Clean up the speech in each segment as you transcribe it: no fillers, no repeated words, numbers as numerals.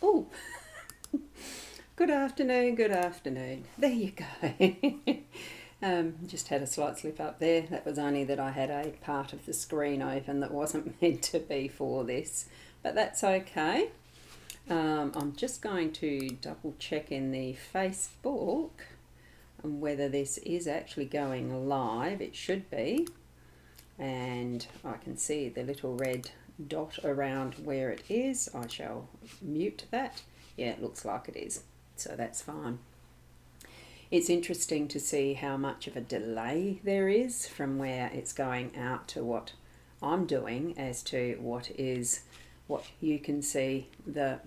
Oh, good afternoon, good afternoon. There you go. Just had a slight slip up there. That was only that I had a part of the screen open that wasn't meant to be for this, but that's okay. I'm just going to double check in the Facebook and whether this is actually going live. It should be. And I can see the little red dot around where it is. I shall mute that. Yeah, it looks like it is, so that's fine. It's interesting to see how much of a delay there is from where it's going out to what I'm doing as to what you can see the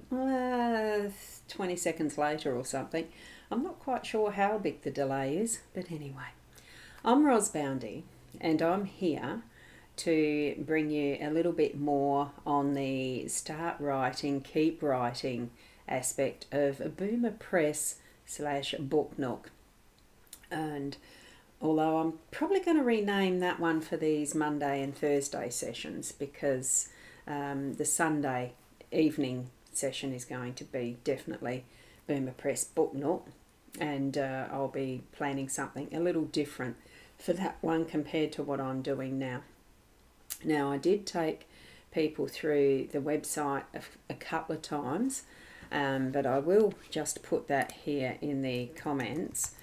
20 seconds later or something. I'm not quite sure how big the delay is, but anyway. I'm Ros Boundy, and I'm here to bring you a little bit more on the start writing, keep writing aspect of a Boomer Press / Book Nook. And although I'm probably going to rename that one for these Monday and Thursday sessions, because the Sunday evening session is going to be definitely Boomer Press Book Nook, and I'll be planning something a little different for that one compared to what I'm doing now. Now, I did take people through the website a couple of times, but I will just put that here in the comments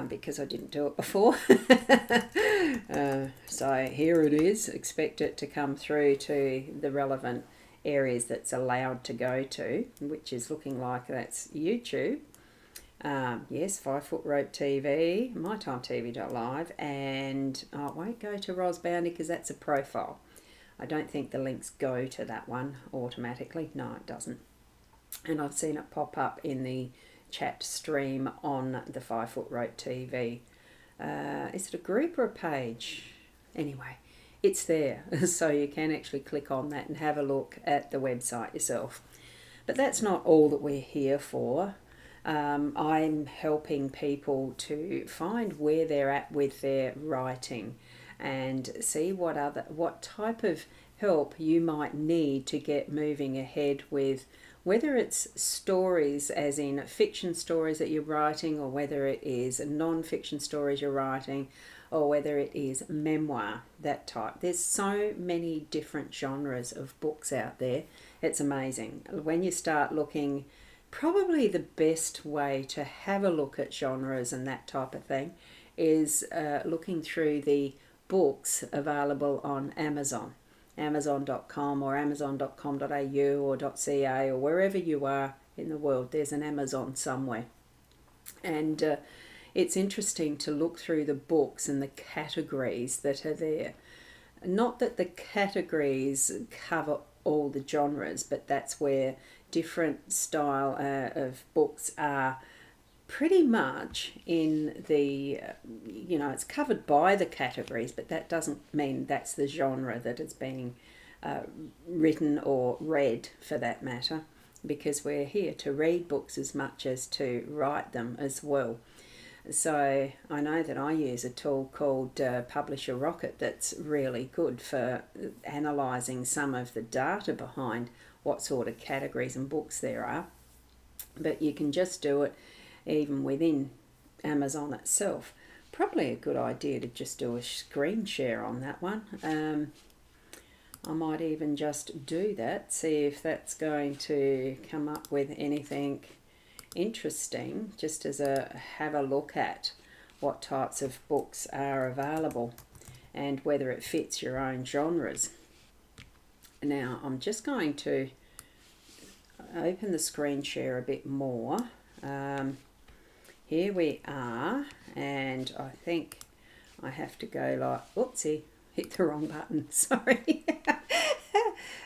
because I didn't do it before. So here it is. Expect it to come through to the relevant areas that's allowed to go to, which is looking like that's YouTube. Yes, 5 Foot Rope TV, mytimetv.live, and it won't go to Ros Boundy because that's a profile. I don't think the links go to that one automatically. No, it doesn't. And I've seen it pop up in the chat stream on the 5 Foot Rope TV. Is it a group or a page? Anyway, it's there, so you can actually click on that and have a look at the website yourself. But that's not all that we're here for. I'm helping people to find where they're at with their writing and see what type of help you might need to get moving ahead with, whether it's stories as in fiction stories that you're writing, or whether it is non-fiction stories you're writing, or whether it is memoir, that type. There's so many different genres of books out there. It's amazing. When you start looking, probably the best way to have a look at genres and that type of thing is looking through the books available on Amazon. Amazon.com or amazon.com.au or .ca or wherever you are in the world, there's an Amazon somewhere. And it's interesting to look through the books and the categories that are there. Not that the categories cover all the genres, but that's where different style of books are pretty much in the, it's covered by the categories, but that doesn't mean that's the genre that is being written or read, for that matter, because we're here to read books as much as to write them as well. So I know that I use a tool called Publisher Rocket that's really good for analysing some of the data behind what sort of categories and books there are. But you can just do it even within Amazon itself. Probably a good idea to just do a screen share on that one. I might even just do that, see if that's going to come up with anything interesting, just as have a look at what types of books are available and whether it fits your own genres. Now I'm just going to open the screen share a bit more. Here we are, and I think I have to go like, oopsie, hit the wrong button, sorry.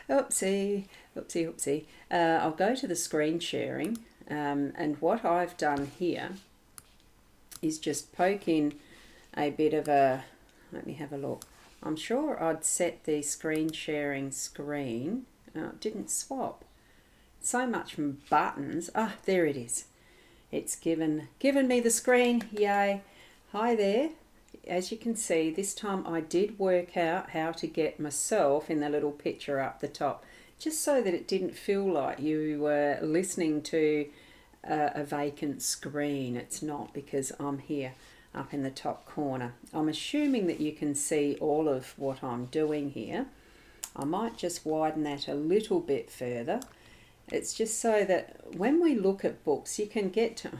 Oopsie. I'll go to the screen sharing, and what I've done here is just poke in a bit of a, let me have a look. I'm sure I'd set the screen sharing screen. It didn't swap. So much from buttons. Ah, there it is. It's given me the screen. Yay. Hi there. As you can see, this time I did work out how to get myself in the little picture up the top. just so that it didn't feel like you were listening to a vacant screen. It's not, because I'm here up in the top corner. I'm assuming that you can see all of what I'm doing here. I might just widen that a little bit further. It's just so that when we look at books, you can get to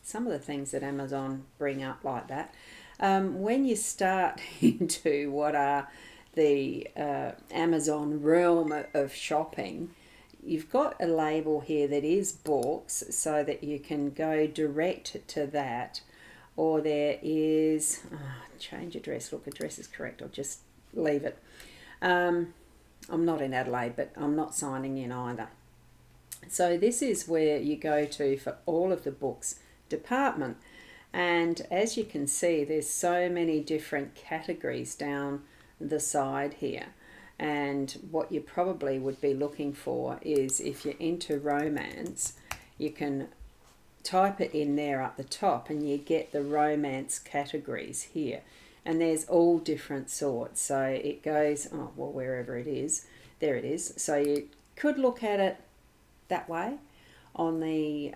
some of the things that Amazon bring up like that. When you start into what are the Amazon realm of shopping, you've got a label here that is books, so that you can go direct to that. Or there is, change address. Look, address is correct. I'll just leave it. I'm not in Adelaide, but I'm not signing in either. So this is where you go to for all of the books department. And as you can see, there's so many different categories down the side here. And what you probably would be looking for is, if you're into romance, you can type it in there up the top and you get the romance categories here. And there's all different sorts. So it goes, oh, well, wherever it is, there it is. So you could look at it that way on the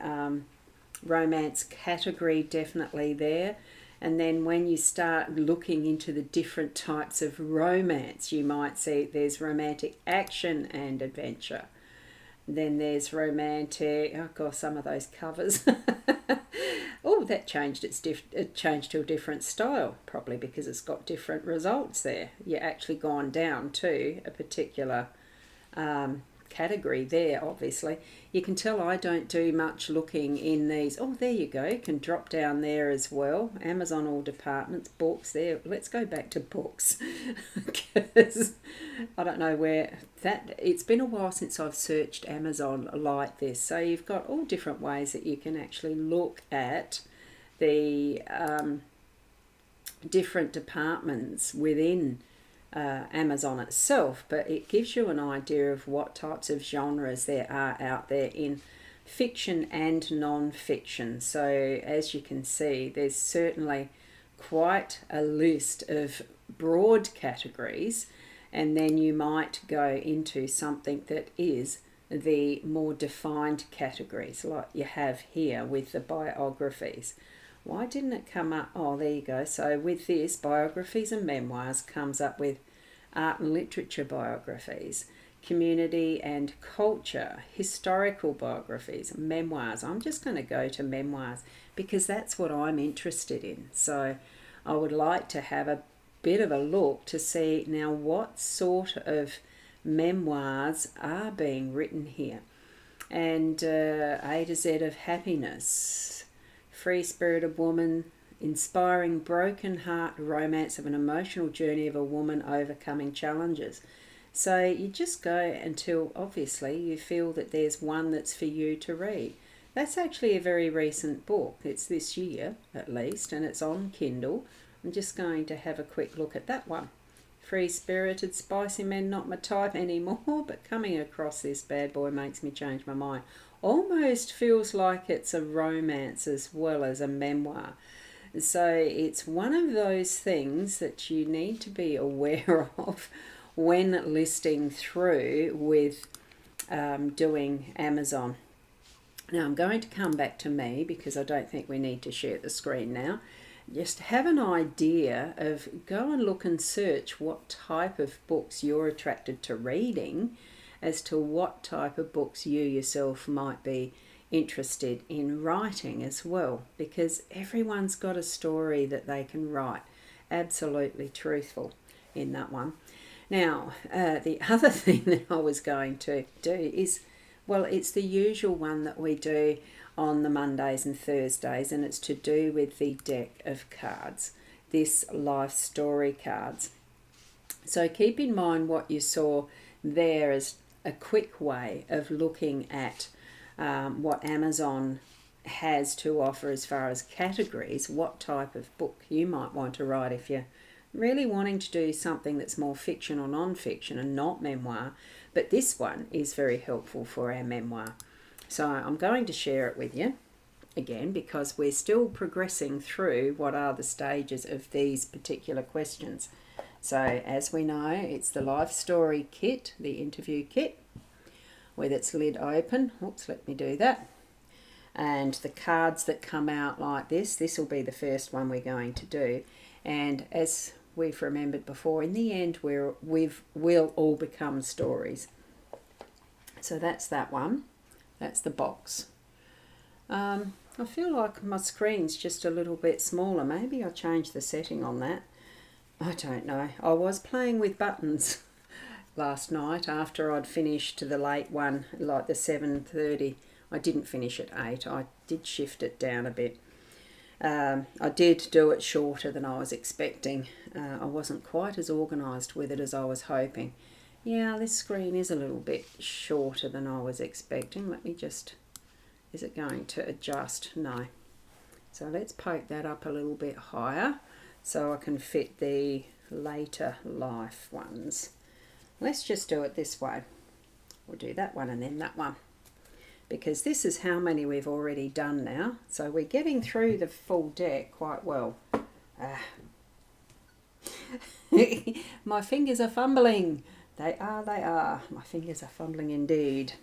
romance category, definitely there. And then when you start looking into the different types of romance, you might see there's romantic action and adventure. Then there's romantic, oh gosh, some of those covers. Oh, that changed. It changed to a different style, probably because it's got different results there. You're actually gone down to a particular category there, obviously. You can tell I don't do much looking in these. Oh, there you go. You can drop down there as well. Amazon all departments, books there. Let's go back to books because I don't know where that... It's been a while since I've searched Amazon like this. So you've got all different ways that you can actually look at the different departments within Amazon itself, but it gives you an idea of what types of genres there are out there in fiction and non-fiction. So as you can see, there's certainly quite a list of broad categories, and then you might go into something that is the more defined categories, like you have here with the biographies. Why didn't it come up? Oh, there you go. So with this, biographies and memoirs comes up with art and literature biographies, community and culture, historical biographies, memoirs. I'm just going to go to memoirs because that's what I'm interested in. So I would like to have a bit of a look to see now what sort of memoirs are being written here. And A to Z of happiness, free-spirited woman, inspiring broken heart romance of an emotional journey of a woman overcoming challenges. So you just go until obviously you feel that there's one that's for you to read. That's actually a very recent book. It's this year at least, and it's on Kindle. I'm just going to have a quick look at that one. Free-spirited, spicy men, not my type anymore, but coming across this bad boy makes me change my mind. Almost feels like it's a romance as well as a memoir. So it's one of those things that you need to be aware of when listing through with doing Amazon. Now I'm going to come back to me because I don't think we need to share the screen now. Just have an idea of, go and look and search what type of books you're attracted to reading, as to what type of books you yourself might be interested in writing as well, because everyone's got a story that they can write. Absolutely truthful in that one. Now, the other thing that I was going to do is, well, it's the usual one that we do on the Mondays and Thursdays, and it's to do with the deck of cards, this life story cards. So keep in mind what you saw there as a quick way of looking at what Amazon has to offer as far as categories, what type of book you might want to write if you're really wanting to do something that's more fiction or non-fiction and not memoir. But this one is very helpful for our memoir. So I'm going to share it with you again because we're still progressing through what are the stages of these particular questions. So as we know, it's the life story kit, the interview kit. with its lid open. Oops, let me do that. And the cards that come out like this will be the first one we're going to do. And as we've remembered before, in the end we'll all become stories. So that's that one. That's the box. I feel like my screen's just a little bit smaller. Maybe I'll change the setting on that. I don't know. I was playing with buttons last night after I'd finished the late one, like the 7:30. I didn't finish at 8. I did shift it down a bit. I did do it shorter than I was expecting. I wasn't quite as organised with it as I was hoping. Yeah, this screen is a little bit shorter than I was expecting. Let me just... Is it going to adjust? No. So let's poke that up a little bit higher so I can fit the later life ones. Let's just do it this way. We'll do that one and then that one, because this is how many we've already done now. So we're getting through the full deck quite well. My fingers are fumbling. They are. My fingers are fumbling indeed.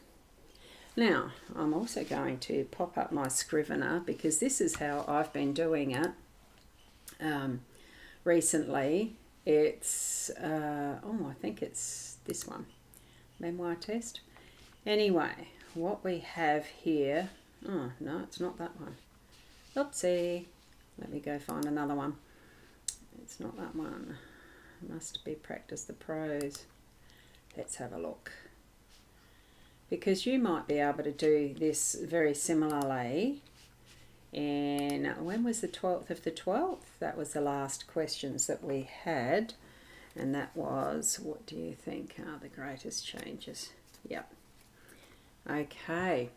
Now, I'm also going to pop up my Scrivener, because this is how I've been doing it recently. It's, I think it's this one, Memoir test. Anyway, what we have here, oh no, it's not that one. Oopsie, let me go find another one. It's not that one. Must be Practice the Prose. Let's have a look. Because you might be able to do this very similarly. And when was the 12th of the 12th? That was the last questions that we had. And that was, what do you think are the greatest changes? Yep. Okay.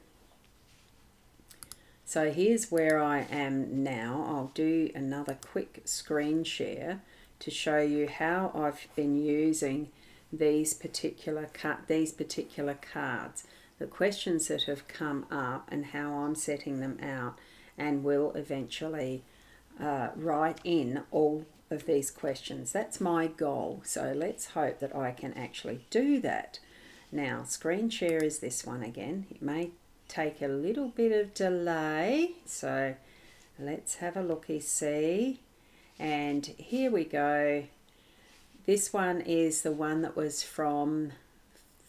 So here's where I am now. I'll do another quick screen share to show you how I've been using these particular cards, the questions that have come up and how I'm setting them out, and will eventually write in all of these questions. That's my goal, so let's hope that I can actually do that. Now, screen share is this one again. It may take a little bit of delay, so let's have a looky-see. And here we go. This one is the one that was from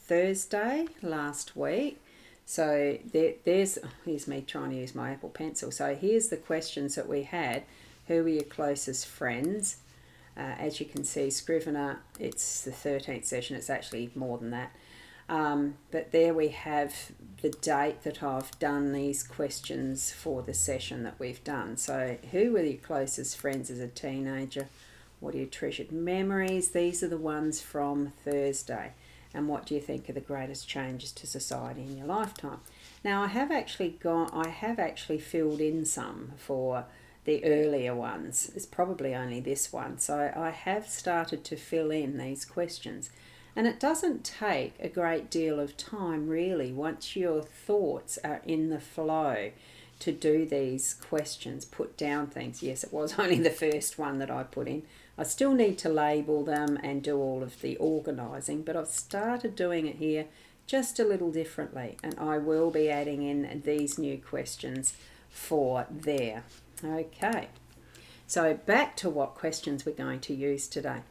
Thursday last week. So here's me trying to use my Apple Pencil. So here's the questions that we had. Who were your closest friends? As you can see, Scrivener, it's the 13th session. It's actually more than that. But there we have the date that I've done these questions for the session that we've done. So who were your closest friends as a teenager? What are your treasured memories? These are the ones from Thursday. And what do you think are the greatest changes to society in your lifetime? Now I have actually filled in some for the earlier ones. It's probably only this one. So I have started to fill in these questions. And it doesn't take a great deal of time really, once your thoughts are in the flow, to do these questions, put down things. Yes, it was only the first one that I put in. I still need to label them and do all of the organising, but I've started doing it here just a little differently, and I will be adding in these new questions for there. Okay, so back to what questions we're going to use today.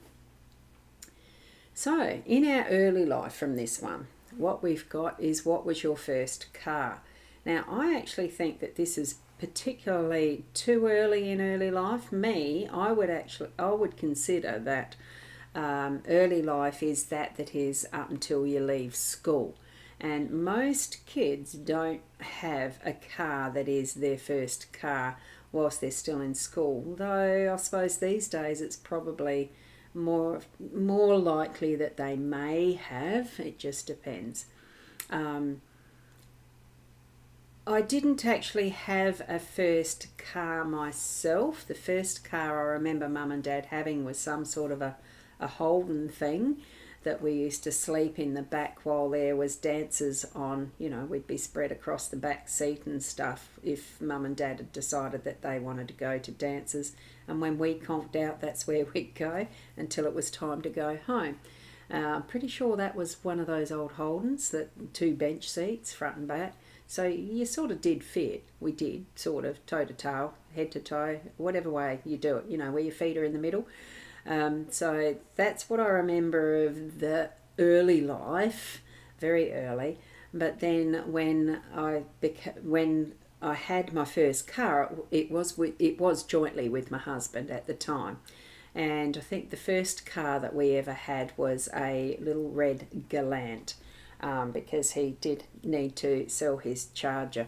So in our early life from this one, what we've got is, what was your first car? Now I actually think that this is particularly too early in early life. I would consider that early life is that is up until you leave school. And most kids don't have a car that is their first car whilst they're still in school. Though I suppose these days it's probably more likely that they may have. It just depends. I didn't actually have a first car myself. The first car I remember Mum and Dad having was some sort of a Holden thing that we used to sleep in the back while there was dances on. You know, we'd be spread across the back seat and stuff if Mum and Dad had decided that they wanted to go to dances. And when we conked out, that's where we'd go until it was time to go home. Pretty sure that was one of those old Holdens, that 2 bench seats, front and back. So you sort of did fit. We did, sort of, toe to toe, head to toe, whatever way you do it, where your feet are in the middle. So that's what I remember of the early life, very early. But then when I had my first car, it was jointly with my husband at the time. And I think the first car that we ever had was a little red Galant, because he did need to sell his Charger.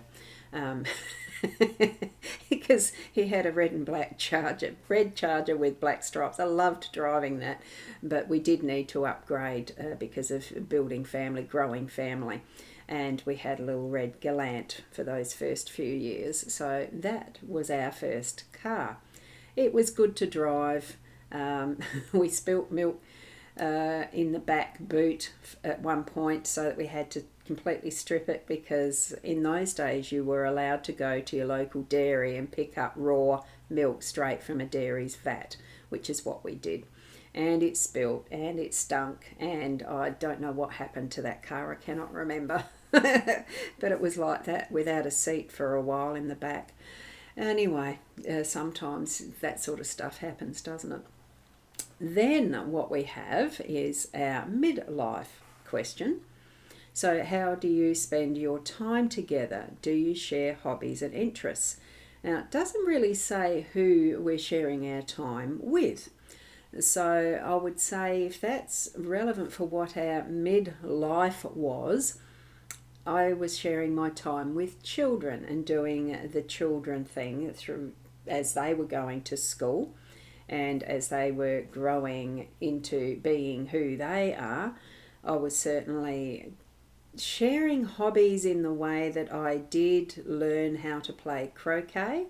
Because he had a red and black red Charger with black stripes. I loved driving that, but we did need to upgrade because of building family, growing family. And we had a little red Galant for those first few years. So that was our first car. It was good to drive. We spilt milk in the back boot at one point, so that we had to completely strip it, because in those days you were allowed to go to your local dairy and pick up raw milk straight from a dairy's vat, which is what we did. And it spilt and it stunk, and I don't know what happened to that car. I cannot remember. But it was like that, without a seat for a while in the back. Anyway, sometimes that sort of stuff happens, doesn't it? Then what we have is our midlife question. So how do you spend your time together? Do you share hobbies and interests? Now, it doesn't really say who we're sharing our time with. So I would say, if that's relevant for what our midlife was, I was sharing my time with children and doing the children thing through as they were going to school and as they were growing into being who they are. I was certainly sharing hobbies in the way that I did learn how to play croquet,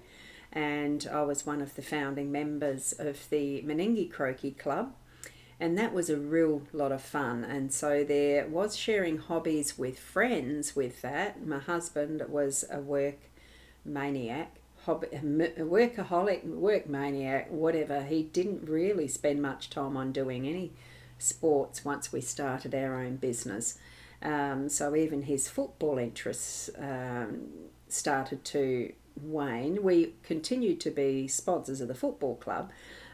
and I was one of the founding members of the Meningie Croquet Club, and that was a real lot of fun. And so there was sharing hobbies with friends with that. My husband was a work maniac, workaholic, work maniac, whatever. He didn't really spend much time on doing any sports once we started our own business. So even his football interests started to wane. We continued to be sponsors of the football club,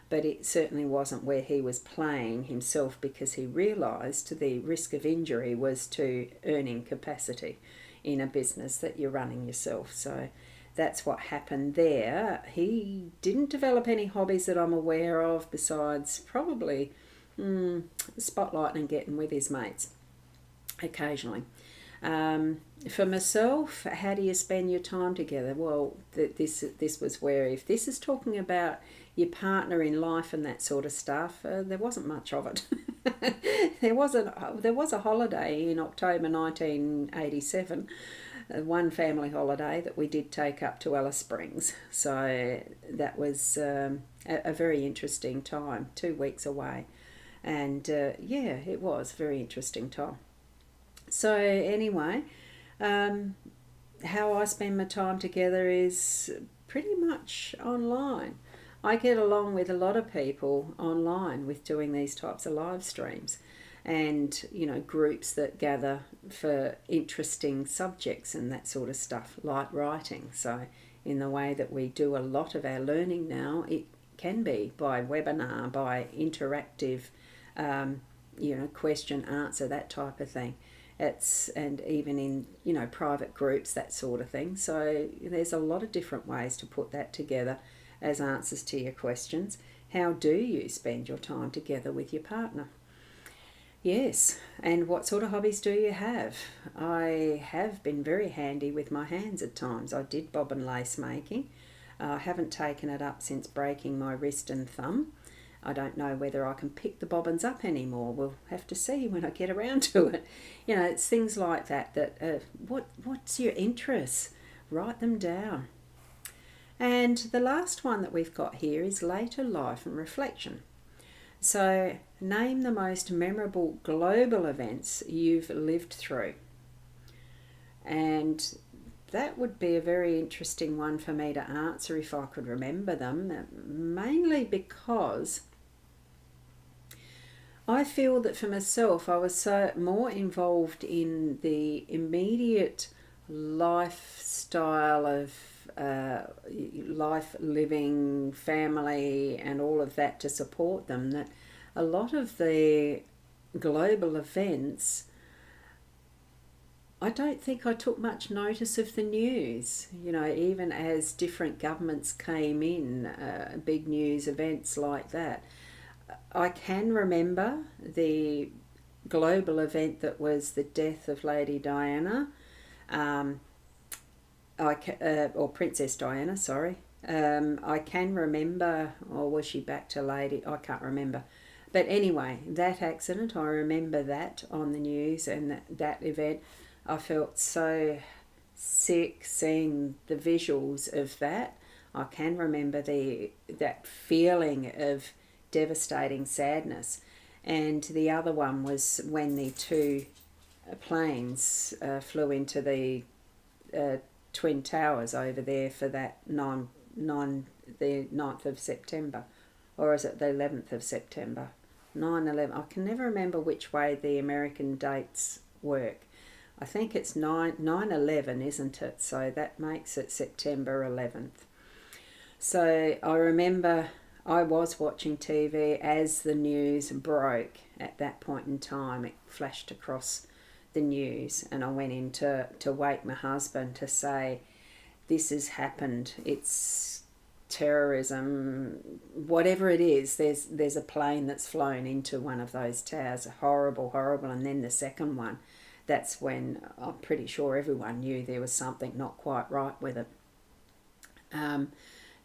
but it certainly wasn't where he was playing himself, because he realised the risk of injury was to earning capacity in a business that you're running yourself. So that's what happened there. He didn't develop any hobbies that I'm aware of, besides probably spotlighting and getting with his mates occasionally. For myself, how do you spend your time together? Well, this was where, if this is talking about your partner in life and that sort of stuff, there wasn't much of it. There was a holiday in October 1987, one family holiday that we did take up to Alice Springs. So that was a very interesting time, 2 weeks away. And it was a very interesting time. So anyway, how I spend my time together is pretty much online. I get along with a lot of people online with doing these types of live streams, and groups that gather for interesting subjects and that sort of stuff, like writing. So in the way that we do a lot of our learning now, it can be by webinar, by interactive question answer, that type of thing. And even in private groups, that sort of thing. So there's a lot of different ways to put that together as answers to your questions. How do you spend your time together with your partner? Yes, and what sort of hobbies do you have? I have been very handy with my hands at times. I did bob and lace making. I haven't taken it up since breaking my wrist and thumb. I don't know whether I can pick the bobbins up anymore. We'll have to see when I get around to it. It's things like that what's your interests? Write them down. And the last one that we've got here is later life and reflection. So name the most memorable global events you've lived through. And that would be a very interesting one for me to answer if I could remember them, mainly because I feel that for myself, I was so more involved in the immediate lifestyle of life, living, family, and all of that to support them, that a lot of the global events, I don't think I took much notice of the news. You know, even as different governments came in, big news events like that. I can remember the global event that was the death of Lady Diana, um, or Princess Diana, sorry. I can remember, or was she back to Lady? I can't remember. But anyway, that accident, I remember that on the news, and that event. I felt so sick seeing the visuals of that. I can remember that feeling of devastating sadness. And the other one was when the two planes flew into the Twin Towers over there for that the 9th of September. Or is it the 11th of September? 9/11. I can never remember which way the American dates work. I think it's 9/11, isn't it? So that makes it September 11th. So I remember I was watching TV as the news broke at that point in time. It flashed across the news, and I went in to wake my husband to say, this has happened. It's terrorism, whatever it is. There's a plane that's flown into one of those towers. Horrible, horrible. And then the second one, that's when I'm pretty sure everyone knew there was something not quite right with it.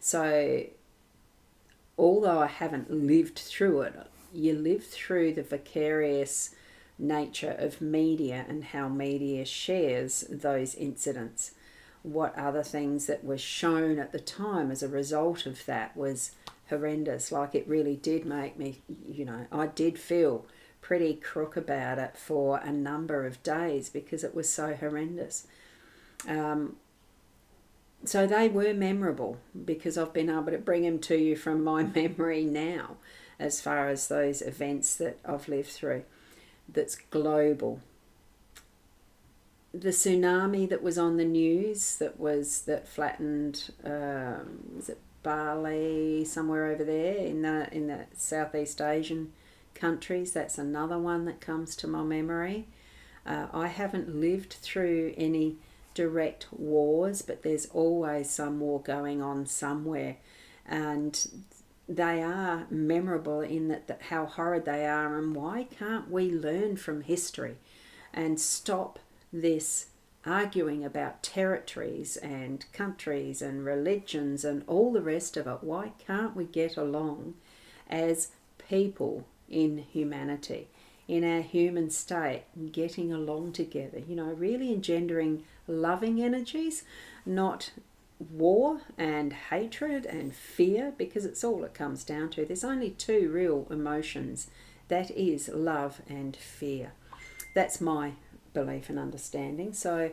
So although I haven't lived through it, you live through the vicarious nature of media and how media shares those incidents. What other things that were shown at the time as a result of that was horrendous. Like, it really did make me, I did feel pretty crook about it for a number of days because it was so horrendous. So they were memorable because I've been able to bring them to you from my memory now, as far as those events that I've lived through. That's global. The tsunami that was on the news that flattened, was it Bali, somewhere over there in the Southeast Asian countries? That's another one that comes to my memory. I haven't lived through any direct wars, but there's always some war going on somewhere, and they are memorable in that how horrid they are. And why can't we learn from history and stop this arguing about territories and countries and religions and all the rest of it? Why can't we get along as people in humanity, in our human state, getting along together, really engendering loving energies, not war and hatred and fear, because it's all it comes down to. There's only two real emotions, that is love and fear. That's my belief and understanding. So,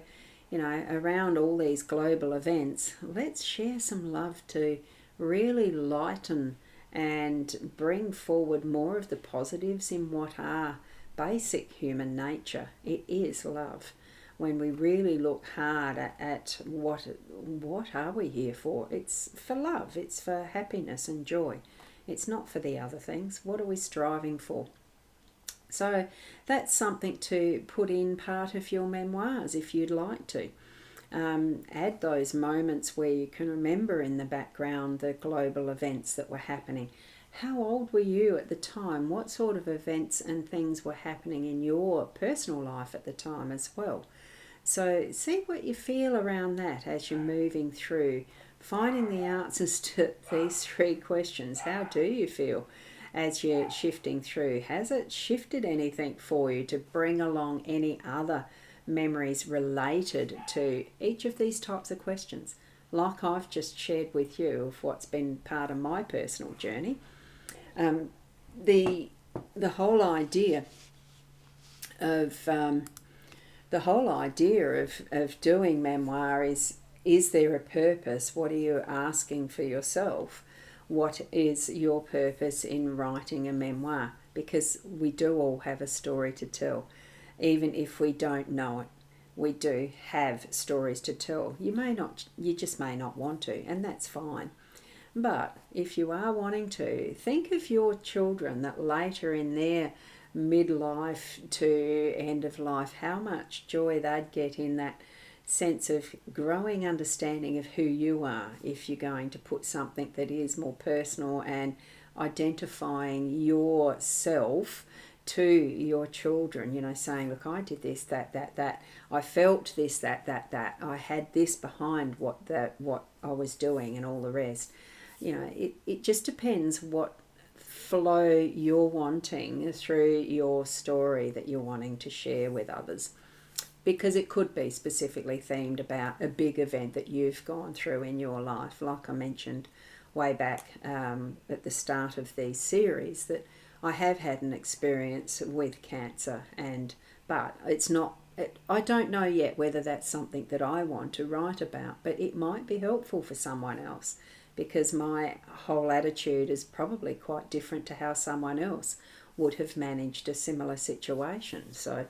around all these global events, let's share some love to really lighten and bring forward more of the positives in what are basic human nature. It is love. When we really look hard at what are we here for? It's for love. It's for happiness and joy. It's not for the other things. What are we striving for? So that's something to put in part of your memoirs if you'd like to. Add those moments where you can remember in the background the global events that were happening. How old were you at the time? What sort of events and things were happening in your personal life at the time as well? So see what you feel around that as you're moving through, finding the answers to these three questions. How do you feel as you're shifting through? Has it shifted anything for you to bring along any other memories related to each of these types of questions, like I've just shared with you of what's been part of my personal journey? The whole idea of doing memoir is there a purpose? What are you asking for yourself? what is your purpose in writing a memoir, because we do all have a story to tell. Even if we don't know it, we do have stories to tell. You just may not want to, and that's fine. But if you are wanting to, think of your children that later in their midlife to end of life, how much joy they'd get in that sense of growing understanding of who you are if you're going to put something that is more personal and identifying yourself to your children, saying, look, I did this, that, I felt this, that, I had this behind what I was doing and all the rest. It just depends what flow you're wanting through your story that you're wanting to share with others, because it could be specifically themed about a big event that you've gone through in your life. Like I mentioned way back at the start of these series, that I have had an experience with cancer, but it's not. I don't know yet whether that's something that I want to write about, but it might be helpful for someone else, because my whole attitude is probably quite different to how someone else would have managed a similar situation. So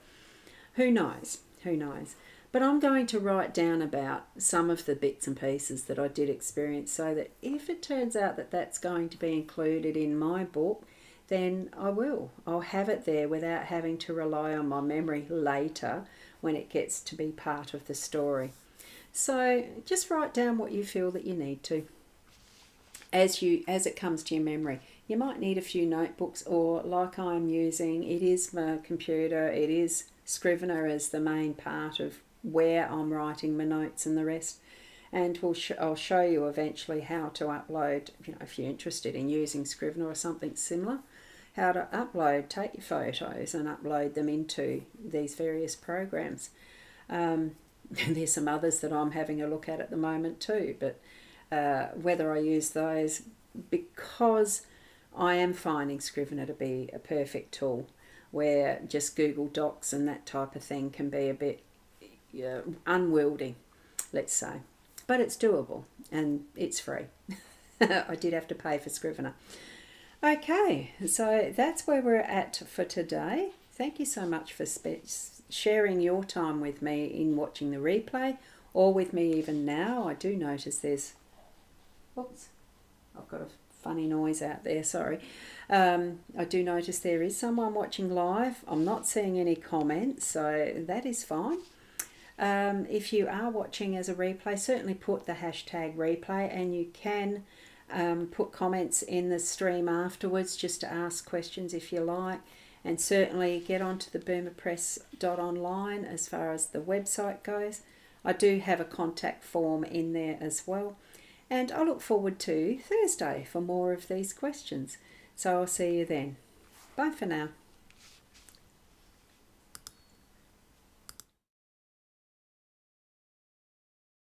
who knows? Who knows? But I'm going to write down about some of the bits and pieces that I did experience, so that if it turns out that that's going to be included in my book, then I'll have it there without having to rely on my memory later when it gets to be part of the story. So just write down what you feel that you need to as it comes to your memory. You might need a few notebooks, or like I'm using, it is my computer, it is Scrivener as the main part of where I'm writing my notes and the rest. And I'll show you eventually how to upload, if you're interested in using Scrivener or something similar, how to take your photos and upload them into these various programs. There's some others that I'm having a look at the moment too, but whether I use those, because I am finding Scrivener to be a perfect tool, where just Google Docs and that type of thing can be a bit unwieldy, let's say. But it's doable and it's free. I did have to pay for Scrivener. Okay, so that's where we're at for today. Thank you so much for sharing your time with me in watching the replay, or with me even now. I do notice there's... Oops, I've got a funny noise out there, sorry. I do notice there is someone watching live. I'm not seeing any comments, so that is fine. If you are watching as a replay, certainly put the hashtag replay, and you can put comments in the stream afterwards just to ask questions if you like. And certainly get onto the boomerpress.online as far as the website goes. I do have a contact form in there as well. And I look forward to Thursday for more of these questions. So I'll see you then. Bye for now.